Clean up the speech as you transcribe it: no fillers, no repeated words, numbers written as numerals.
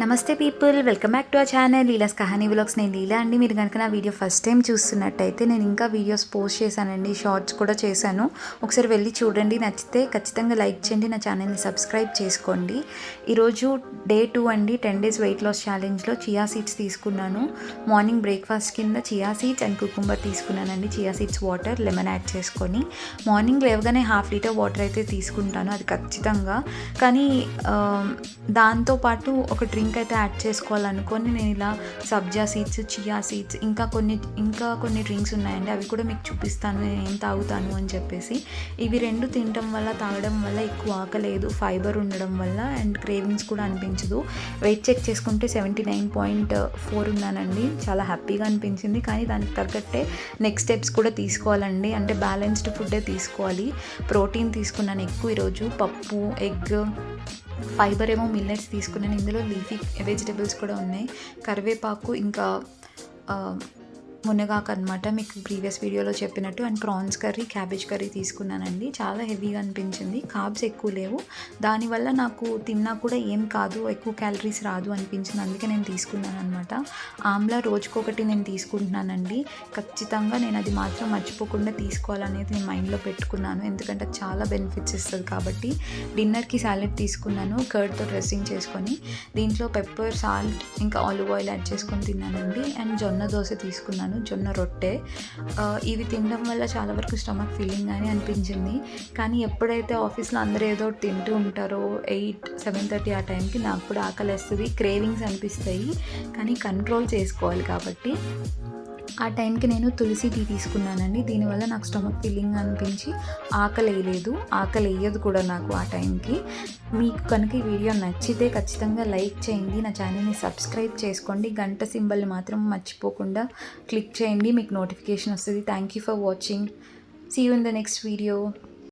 నమస్తే people, welcome back to our channel Leela's Kahani vlogs. నేను లీలా అండి. మీరు కనుక నా వీడియో ఫస్ట్ టైం చూస్తున్నట్టయితే నేను ఇంకా వీడియోస్ పోస్ట్ చేశానండి, షార్ట్స్ కూడా చేశాను. ఒకసారి వెళ్ళి చూడండి, నచ్చితే ఖచ్చితంగా లైక్ చేయండి, నా ఛానల్ని సబ్స్క్రైబ్ చేసుకోండి. ఈరోజు డే 2 అండి, 10 days వెయిట్ లాస్ ఛాలెంజ్లో చియా సీడ్స్ తీసుకున్నాను. మార్నింగ్ బ్రేక్ఫాస్ట్ కింద చియా సీడ్స్ అండ్ కుకుంబర్ తీసుకున్నానండి. Chia seeds water, lemon add చేసుకొని మార్నింగ్ లేవగానే 1/2 లీటర్ వాటర్ అయితే తీసుకుంటాను, అది ఖచ్చితంగా. కానీ దాంతోపాటు ఒక డ్రింక్ అయితే యాడ్ చేసుకోవాలనుకొని నేను ఇలా సబ్జా సీడ్స్, చియా సీడ్స్, ఇంకా కొన్ని డ్రింక్స్ ఉన్నాయండి, అవి కూడా మీకు చూపిస్తాను నేను ఏం తాగుతాను అని చెప్పేసి. ఇవి రెండు తినడం వల్ల, తాగడం వల్ల ఎక్కువ ఆకలేదు, ఫైబర్ ఉండడం వల్ల, అండ్ క్రేవింగ్స్ కూడా అనిపించదు. వెయిట్ చెక్ చేసుకుంటే 79.4 ఉన్నానండి, చాలా హ్యాపీగా అనిపించింది. కానీ దానికి తగ్గట్టే నెక్స్ట్ స్టెప్స్ కూడా తీసుకోవాలండి, అంటే బ్యాలెన్స్డ్ ఫుడ్డే తీసుకోవాలి. ప్రోటీన్ తీసుకున్నాను ఎక్కువ ఈరోజు, పప్పు, ఎగ్, ఫైబర్ ఏమో మిల్లెట్స్ తీసుకున్నాను. ఇందులో లీఫీ వెజిటబుల్స్ కూడా ఉన్నాయి, కరివేపాకు, ఇంకా మునగాకు అనమాట, మీకు ప్రీవియస్ వీడియోలో చెప్పినట్టు. And prawns curry, cabbage curry తీసుకున్నానండి. చాలా హెవీగా అనిపించింది, కార్బ్స్ ఎక్కువ లేవు, దానివల్ల నాకు తిన్నా కూడా ఏం కాదు, ఎక్కువ క్యాలరీస్ రాదు అనిపించింది, అందుకే నేను తీసుకున్నాను అనమాట. ఆమ్లా రోజుకొకటి నేను తీసుకుంటున్నానండి, ఖచ్చితంగా నేను అది మాత్రం మర్చిపోకుండా తీసుకోవాలనేది నేను మైండ్లో పెట్టుకున్నాను, ఎందుకంటే చాలా బెనిఫిట్స్ ఇస్తుంది కాబట్టి. డిన్నర్కి సాలెడ్ తీసుకున్నాను, కర్డ్తో డ్రెస్సింగ్ చేసుకొని, దీంట్లో పెప్పర్, సాల్ట్, ఇంకా ఆలివ్ ఆయిల్ యాడ్ చేసుకొని తిన్నానండి. అండ్ జొన్న దోశ తీసుకున్నాను, జొన్న రొట్టె. ఇవి తినడం వల్ల చాలా వరకు స్టమక్ ఫీలింగ్ అని అనిపించింది. కానీ ఎప్పుడైతే ఆఫీస్లో అందరూ ఏదో తింటూ ఉంటారో 8, 7:30 ఆ టైంకి నాకు కూడా ఆకలేస్తుంది, క్రేవింగ్స్ అనిపిస్తాయి, కానీ కంట్రోల్ చేసుకోవాలి కాబట్టి ఆ టైంకి నేను తులసి టీ తీసుకున్నానండి. దీనివల్ల నాకు స్టమక్ ఫీలింగ్ అనిపించి ఆకలి వేయలేదు, ఆకలి వేయదు కూడా నాకు ఆ టైంకి. మీకు కనుక ఈ వీడియో నచ్చితే ఖచ్చితంగా లైక్ చేయండి, నా ఛానల్ని సబ్స్క్రైబ్ చేసుకోండి, గంట సింబల్ని మాత్రం మర్చిపోకుండా క్లిక్ చేయండి, మీకు నోటిఫికేషన్ వస్తుంది. Thank you for watching. See you in the next video.